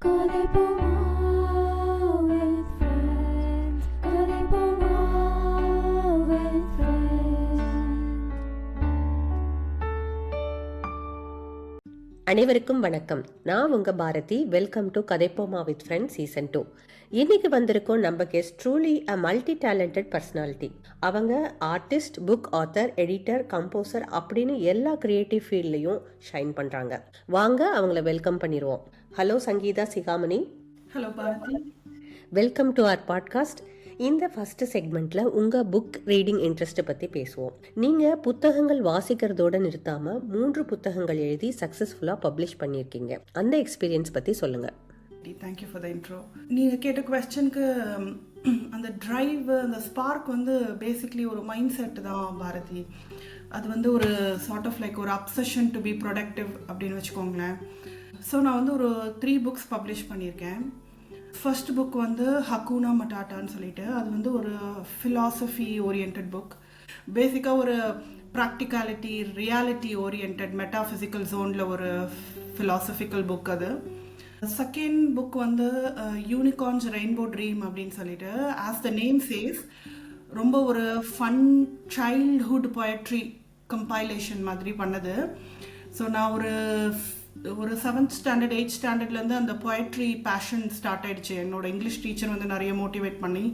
அனைவருக்கும் வணக்கம். நான் உங்க Bharathi. Welcome to Kathaipoma with friends season 2. இன்னைக்கு வந்திருக்கோம் நம்ம guest truly a multi talented personality. அவங்க artist, book author, editor, composer அப்படின்னு எல்லா கிரியேட்டிவ் ஃபீல்ட்லையும் ஷைன் பண்றாங்க. வாங்க அவங்கள வெல்கம் பண்ணிடுவோம். Hello Sangeetha Sikamani. Hello Bharathi. Welcome to our podcast. இந்த ஃபர்ஸ்ட் செக்மெண்ட்ல உங்க புக் ரீடிங் இன்ட்ரெஸ்ட் பத்தி பேசுவோம். நீங்க புத்தகங்கள் வாசிக்கிறதோட நிறுத்தாம 3 புத்தகங்கள் எழுதி சக்சஸ்ஃபுல்லா பப்ளிஷ் பண்ணிருக்கீங்க. அந்த எக்ஸ்பீரியன்ஸ் பத்தி சொல்லுங்க. Thank you for the intro. நீங்க கேட்ட குவெஸ்டனுக்கு அந்த டிரைவ், அந்த ஸ்பார்க் வந்து பேசிக்லி ஒரு மைண்ட் செட் தான் பாரதி. அது வந்து ஒரு சார்ட் ஆஃப் லைக் ஒரு அப்சஷன் டு பி ப்ரொடக்டிவ் அப்படின்னு வச்சுக்கோங்களேன். ஸோ நான் வந்து ஒரு 3 புக்ஸ் பப்ளிஷ் பண்ணியிருக்கேன். ஃபர்ஸ்ட் புக் வந்து ஹக்கூனா மட்டாட்டான்னு சொல்லிட்டு, அது வந்து ஒரு ஃபிலாசபி ஓரியன்ட் புக். பேசிக்காக ஒரு ப்ராக்டிகாலிட்டி, ரியாலிட்டி ஓரியன்ட், மெட்டாஃபிசிக்கல் ஜோனில் ஒரு ஃபிலாசபிக்கல் புக் அது. செகண்ட் புக் வந்து யூனிகார்ன்ஸ் ரெயின்போ ட்ரீம் அப்படின்னு சொல்லிட்டு, ஆஸ் த நேம் சேஸ், ரொம்ப ஒரு ஃபன் சைல்ட்ஹுட் பொயட்ரி கம்பைலேஷன் மாதிரி பண்ணது. ஸோ நான் ஒரு 7th ஸ்டாண்டர்ட் 8th ஸ்டாண்டர்ட்லேருந்து அந்த பொயட்ரி பேஷன் ஸ்டார்ட் ஆகிடுச்சு. என்னோட இங்கிலீஷ் டீச்சர் வந்து நிறைய மோட்டிவேட் பண்ணி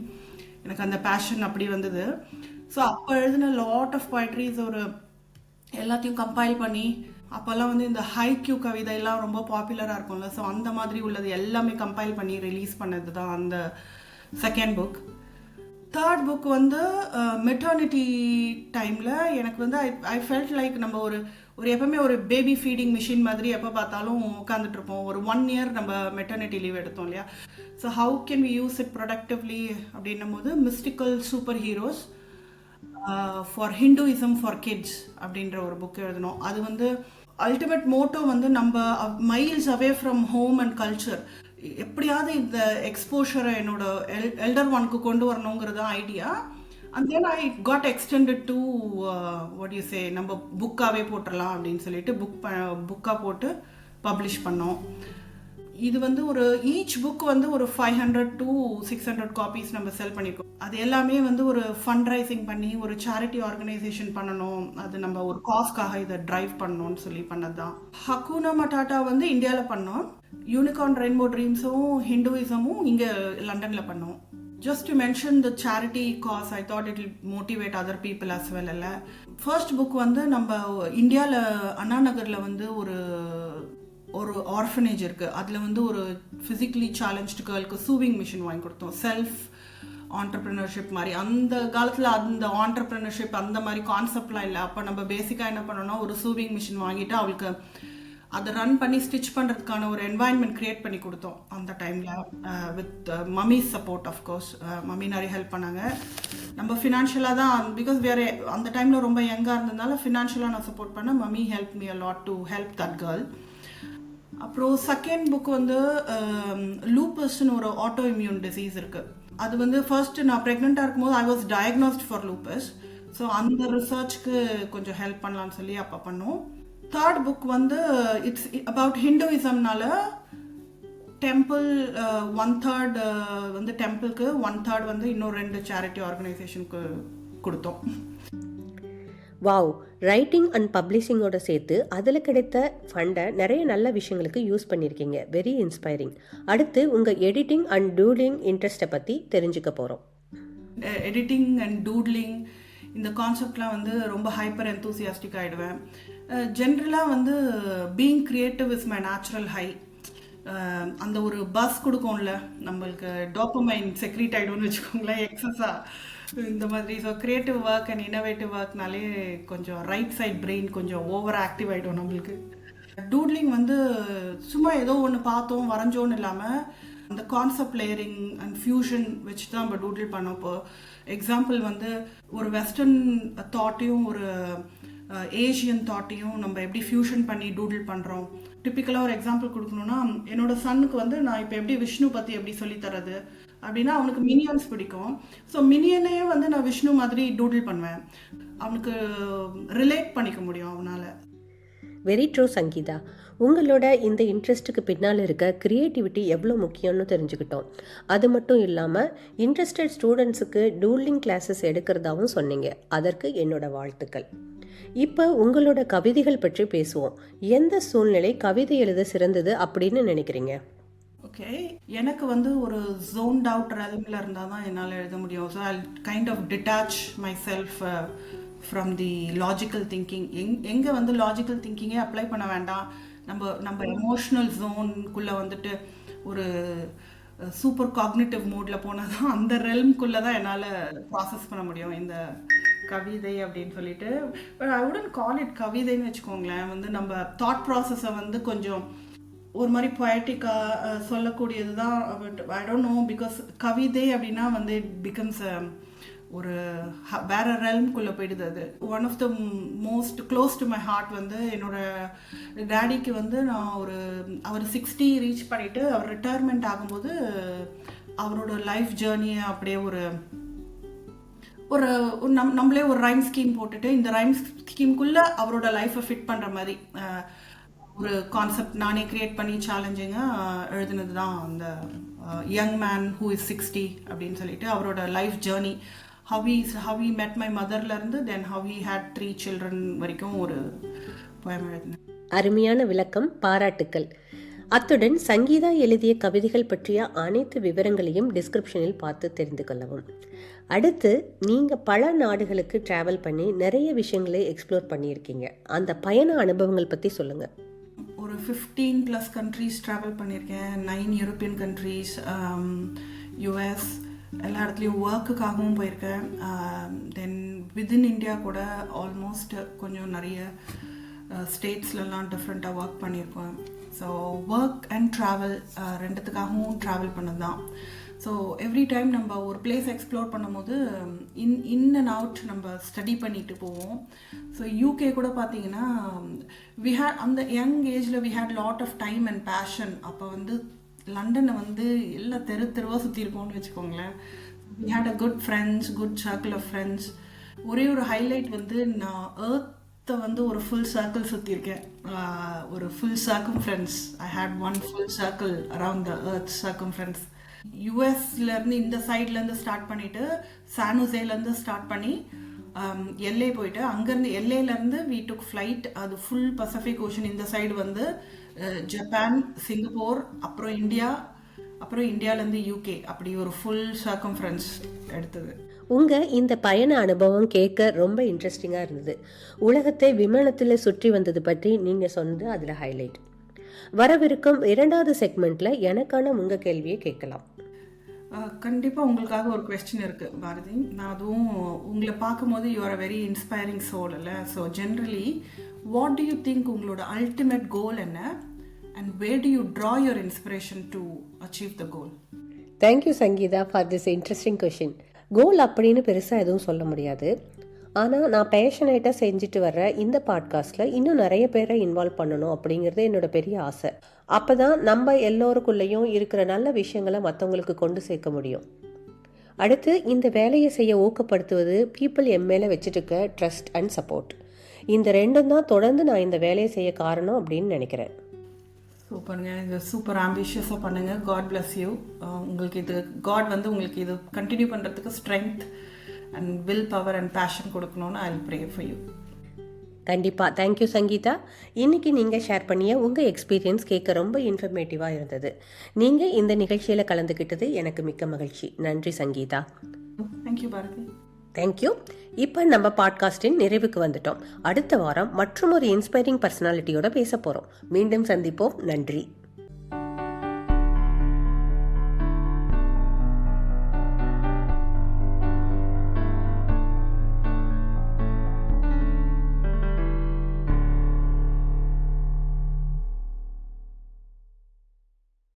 எனக்கு அந்த பேஷன் அப்படி வந்தது. ஸோ அப்போ எழுதின லாட் ஆஃப் பொயட்ரிஸ் ஒரு எல்லாத்தையும் கம்பைல் பண்ணி, அப்போல்லாம் வந்து இந்த ஹைக்யூ கவிதையெல்லாம் ரொம்ப பாப்புலராக இருக்கும்ல, ஸோ அந்த மாதிரி உள்ளது எல்லாமே கம்பைல் பண்ணி ரிலீஸ் பண்ணது தான் அந்த செகண்ட் புக். தேர்ட் புக் வந்து மெட்டர்னிட்டி டைமில் எனக்கு வந்து ஐ ஃபெல்ட் லைக் நம்ம ஒரு எப்பவுமே ஒரு பேபி ஃபீடிங் மிஷின் மாதிரி எப்போ பார்த்தாலும் உட்காந்துட்டு இருப்போம். ஒரு 1 year நம்ம மெட்டர்னிட்டி லீவ் எடுத்தோம் இல்லையா. So how can we use it productively அப்படின்னும் போது mystical super heroes for Hinduism for kids அப்படின்ற ஒரு புக் எழுதணும். அது வந்து அல்டிமேட் மோட்டோ வந்து நம்ம miles away from home and culture, எப்படியாவது இந்த எக்ஸ்போஷரை என்னோட எல்டர் ஒனுக்கு கொண்டு வரணுங்கிறது தான் idea. And then I got extended to what you say, நம்ம புக்காகவே போட்டுடலாம் அப்படின்னு சொல்லிட்டு புக்காக போட்டு பப்ளிஷ் பண்ணோம். இது வந்து ஒரு ஈச் புக் வந்து ஒரு 500 to 600 காப்பீஸ் நம்ம செல் பண்ணியிருக்கோம். அது எல்லாமே வந்து ஒரு ஃபண்ட் ரைசிங் பண்ணி ஒரு சேரிட்டி ஆர்கனைசேஷன் பண்ணணும், அது நம்ம ஒரு காஸ்க்காக இதை டிரைவ் பண்ணணும்னு சொல்லி பண்ணது தான். ஹக்கூனா மட்டாட்டா வந்து இந்தியாவில் பண்ணோம். யூனிகார்ன் ரெயின்போ ட்ரீம்ஸும் ஹிந்துயிசமும் இங்கே லண்டனில் பண்ணோம். Just to mention the charity cause, I thought it will motivate other people as well. First book வந்து நம்ம இந்தியாவில் அண்ணா நகரில் வந்து ஒரு ஆர்ஃபனேஜ் இருக்குது. அதில் வந்து ஒரு ஃபிசிக்கலி சேலஞ்ச்டு கேர்ளுக்கு சூவிங் மிஷின் வாங்கி கொடுத்தோம். செல்ஃப் ஆண்டர்ப்ரினர்ஷிப் மாதிரி. அந்த காலத்தில் அந்த ஆண்டர்ப்ரினர்ஷிப் அந்த மாதிரி கான்செப்ட்லாம் இல்லை. அப்போ நம்ம பேசிக்காக என்ன பண்ணோம்னா, ஒரு சூவிங் மிஷின் வாங்கிட்டு அவளுக்கு அதை ரன் பண்ணி ஸ்டிச் பண்ணுறதுக்கான ஒரு என்வாயன்மெண்ட் க்ரியேட் பண்ணி கொடுத்தோம் அந்த டைமில், with mummy's support. Of course mummy நிறைய ஹெல்ப் பண்ணாங்க. நம்ம ஃபினான்ஷியலாக தான், பிகாஸ் வேறு அந்த டைமில் ரொம்ப யங்காக இருந்ததுனால ஃபினான்ஷியலாக நான் சப்போர்ட் பண்ணேன். Mummy help me a lot to help that girl. அப்புறம் செகண்ட் புக் வந்து லூப்பஸ்ன்னு ஒரு ஆட்டோ இம்யூன் டிசீஸ் இருக்குது. அது வந்து ஃபர்ஸ்ட் நான் ப்ரெக்னெண்ட்டாக இருக்கும்போது I was diagnosed for lupus. So அந்த ரிசர்ச்க்கு கொஞ்சம் ஹெல்ப் பண்ணலான்னு சொல்லி அப்போ பண்ணோம். தேர்ட் புக் வந்து இட்ஸ் அபவுட் ஹிந்துயிசம்னால டெம்பிள் 1/3 வந்து டெம்பிளுக்கு, 1/3 வந்து இன்னும் 2 சேரிட்டி ஆர்கனைசேஷனுக்கு கொடுத்தோம். வாவ்! ரைட்டிங் அண்ட் பப்ளிஷிங்கோட சேர்த்து அதில் கிடைத்த ஃபண்டை நிறைய நல்ல விஷயங்களுக்கு யூஸ் பண்ணியிருக்கீங்க. Very inspiring. அடுத்து உங்கள் எடிட்டிங் அண்ட் டூட்லிங் இன்ட்ரெஸ்ட்டை பற்றி தெரிஞ்சுக்க போகிறோம். எடிட்டிங் அண்ட் டூட்லிங் இந்த கான்செப்ட்லாம் வந்து ரொம்ப ஹைப்பர் என்தூசியாஸ்டிக் ஆகிடுவேன். ஜென்ரலாக வந்து being creative is my natural high. அந்த ஒரு பஸ் கொடுக்கும்ல நம்மளுக்கு, டோபமைன் செக்ரீட் ஆகிடும்னு வச்சுக்கோங்களேன் எக்ஸஸாக இந்த மாதிரி. So creative work and innovative ஒர்க்னாலே கொஞ்சம் ரைட் சைட் பிரெயின் கொஞ்சம் ஓவர் ஆக்டிவ் ஆகிடும் நம்மளுக்கு. டூட்லிங் வந்து சும்மா ஏதோ ஒன்று பார்த்தோம் வரைஞ்சோன்னு இல்லாமல் அந்த கான்செப்ட் லேயரிங் அண்ட் ஃபியூஷன் வச்சு தான் நம்ம டூட்லிங் பண்ணோம். இப்போ எக்ஸாம்பிள் வந்து ஒரு வெஸ்டர்ன் தாட்டையும் ஒரு ஏஷியன் தாட்டையும் நம்ம எப்படி ஃபியூஷன் பண்ணி டூடில் பண்ணுறோம். டிப்பிக்கலாக ஒரு எக்ஸாம்பிள் கொடுக்கணுன்னா, என்னோட சன்னுக்கு வந்து நான் இப்போ எப்படி விஷ்ணு பற்றி எப்படி சொல்லித்தரது அப்படின்னா, அவனுக்கு மினியன்ஸ் பிடிக்கும். ஸோ மினியனையே வந்து நான் விஷ்ணு மாதிரி டூடில் பண்ணுவேன். அவனுக்கு ரிலேட் பண்ணிக்க முடியும் அவனால். Very true Sangeetha. உங்களோட இந்த இன்ட்ரெஸ்ட்டுக்கு பின்னால் இருக்க க்ரியேட்டிவிட்டி எவ்வளோ முக்கியம்னு தெரிஞ்சுக்கிட்டோம். அது மட்டும் இல்லாமல் இன்ட்ரெஸ்டட் ஸ்டூடெண்ட்ஸுக்கு டூலிங் கிளாஸஸ் எடுக்கிறதாவும் சொன்னீங்க. அதற்கு என்னோட வாழ்த்துக்கள். இப்போ உங்களோட கவிதைகள் பற்றி பேசுவோம். எந்த சூழ்நிலை கவிதை எழுத சிறந்தது அப்படின்னு நினைக்கிறீங்க? ஓகே, எனக்கு வந்து ஒரு ஜோன்ட் அவுட் ரெல்மில் இருந்தால் தான் என்னால் எழுத முடியும். So I kind of detach myself from the logical thinking. எங்கே வந்து லாஜிக்கல் திங்கிங்கே அப்ளை பண்ண வேண்டாம், நம்ம எமோஷ்னல் ஜோனுக்குள்ளே வந்துட்டு ஒரு சூப்பர் காக்னிட்டிவ் மோடில் போனால் தான் அந்த ரெல்ம்குள்ளே தான் என்னால் ப்ராசஸ் பண்ண முடியும் இந்த கவிதை அப்படின்னு சொல்லிட்டு. But I wouldn't call it கவிதைன்னு வச்சுக்கோங்களேன். வந்து நம்ம தாட் ப்ராசஸை வந்து கொஞ்சம் ஒரு மாதிரி பொயட்டிக்காக சொல்லக்கூடியது தான். But I don't know, because கவிதை அப்படின்னா வந்து இட் பிகம்ஸ் ஒரு வேற ரெல்ம்குள்ளே போயிடுது. அது one of the most close to my heart. வந்து என்னோட டேடிக்கு வந்து நான் அவர் 60 ரீச் பண்ணிவிட்டு அவர் ரிட்டையர்மெண்ட் ஆகும்போது அவரோட லைஃப் ஜேர்னியை அப்படியே நம்மளே ஒரு ரைம் ஸ்கீம் போட்டுட்டு இந்த ரைம் ஸ்கீம்குள்ளே அவரோட லைஃப்பை ஃபிட் பண்ணுற மாதிரி ஒரு கான்செப்ட் நானே கிரியேட் பண்ணி சேலஞ்சிங்காக எழுதுனது தான் அந்த யங் மேன் ஹூ இஸ் 60 அப்படின்னு சொல்லிட்டு அவரோட life journey, how he met my motherலேருந்து then how he had 3 children வரைக்கும் ஒரு poem எழுதினேன். அருமையான விளக்கம், பாராட்டுக்கள். அத்துடன் சங்கீதா எழுதிய கவிதைகள் பற்றிய அனைத்து விவரங்களையும் டிஸ்கிரிப்ஷனில் பார்த்து தெரிந்து கொள்ளவும். அடுத்து, நீங்கள் பல நாடுகளுக்கு ட்ராவல் பண்ணி நிறைய விஷயங்களை எக்ஸ்ப்ளோர் பண்ணியிருக்கீங்க. அந்த பயண அனுபவங்கள் பற்றி சொல்லுங்கள். ஒரு 15+ கண்ட்ரீஸ் ட்ராவல் பண்ணியிருக்கேன். 9 யூரோப்பியன் கண்ட்ரீஸ், யூஎஸ், எல்லா இடத்துலையும் ஒர்க்குக்காகவும் போயிருக்கேன். தென் வித்தின் இந்தியா கூட ஆல்மோஸ்ட் கொஞ்சம் நிறைய ஸ்டேட்ஸ்லலாம் டிஃப்ரெண்ட்டாக ஒர்க் பண்ணியிருக்கோம். ஸோ ஒர்க் அண்ட் ட்ராவல் ரெண்டுத்துக்காகவும் ட்ராவல் பண்ணது தான். ஸோ எவ்ரி டைம் நம்ம ஒரு பிளேஸ் எக்ஸ்ப்ளோர் பண்ணும்போது இன் அண்ட் அவுட் நம்ம ஸ்டடி பண்ணிட்டு போவோம். ஸோ யூகே கூட பார்த்தீங்கன்னா அந்த யங் ஏஜில் we had lot of time and passion. அப்போ வந்து லண்டனை வந்து எல்லா தெருவாக சுற்றிருக்கோம்னு வச்சுக்கோங்களேன். We had a good friends, good circle of friends. ஒரே ஒரு ஹைலைட் வந்து நான் ஏர்த்தை வந்து ஒரு ஃபுல் சர்க்கிள் சுற்றிருக்கேன். ஒரு full circumference. I had one full circle around the earth circumference. யூஎஸ்லேருந்து இந்த சைட்லேருந்து ஸ்டார்ட் பண்ணிவிட்டு சானுசேலேருந்து ஸ்டார்ட் பண்ணி எல்ஏ போயிட்டு அங்கேருந்து எல்ஏலேருந்து வி டுக் ஃப்ளைட். அது ஃபுல் பசிபிக் ஓஷன். இந்த சைடு வந்து ஜப்பான், சிங்கப்பூர், அப்புறம் இந்தியா, அப்புறம் இந்தியாவிலேருந்து யூகே, அப்படி ஒரு ஃபுல் சர்க்கம்ஃபரன்ஸ் எடுத்தது. உங்கள் இந்த பயண அனுபவம் கேட்க ரொம்ப இன்ட்ரெஸ்டிங்காக இருந்தது. உலகத்தை விமானத்தில் சுற்றி வந்தது பற்றி நீங்கள் சொன்னது அதில் ஹைலைட். வரவிருக்கும் 2வது செக்மெண்ட்டில் எனக்கான உங்கள் கேள்வியை கேட்கலாம். கண்டிப்பாக உங்களுக்காக ஒரு கொஸ்டின் இருக்குது பாரதி. நான் அதுவும் உங்களை பார்க்கும்போது you are a very inspiring soul இல்லை? So generally what do you think உங்களோட அல்டிமேட் கோல் என்ன, and where do you draw your inspiration to achieve the goal? Thank you Sangeetha for this interesting question. Goal அப்படின்னு பெருசாக எதுவும் சொல்ல முடியாது. ஆனால் நான் பேஷனேட்டாக செஞ்சுட்டு வர்ற இந்த பாட்காஸ்ட்டில் இன்னும் நிறைய பேரை இன்வால்வ் பண்ணணும் அப்படிங்கிறது என்னோட பெரிய ஆசை. அப்போ தான் நம்ம எல்லோருக்குள்ளேயும் இருக்கிற நல்ல விஷயங்களை மற்றவங்களுக்கு கொண்டு சேர்க்க முடியும். அடுத்து, இந்த வேலையை செய்ய ஊக்கப்படுத்துவது பீப்புள் என் மேலே வச்சுட்டு இருக்க ட்ரஸ்ட் அண்ட் சப்போர்ட். இந்த ரெண்டும் தான் தொடர்ந்து நான் இந்த வேலையை செய்ய காரணம் அப்படின்னு நினைக்கிறேன். சூப்பருங்க, இது சூப்பர் ஆம்பிஷியஸாக பண்ணுங்கள். God bless you. உங்களுக்கு இது காட் வந்து உங்களுக்கு இது கண்டினியூ பண்ணுறதுக்கு strength and will power and passion கொடுக்கணும்னு I will pray for you. கண்டிப்பாக. தேங்க்யூ சங்கீதா. இன்றைக்கி நீங்கள் ஷேர் பண்ணிய உங்கள் எக்ஸ்பீரியன்ஸ் கேட்க ரொம்ப இன்ஃபர்மேட்டிவாக இருந்தது. நீங்கள் இந்த நிகழ்ச்சியில் கலந்துக்கிட்டது எனக்கு மிக்க மகிழ்ச்சி. நன்றி சங்கீதா. தேங்க்யூ பாரதி. தேங்க்யூ. இப்போ நம்ம பாட்காஸ்டின் நிறைவுக்கு வந்துட்டோம். அடுத்த வாரம் மற்றும் ஒரு இன்ஸ்பைரிங் பர்சனாலிட்டியோட பேச போகிறோம். மீண்டும் சந்திப்போம். நன்றி.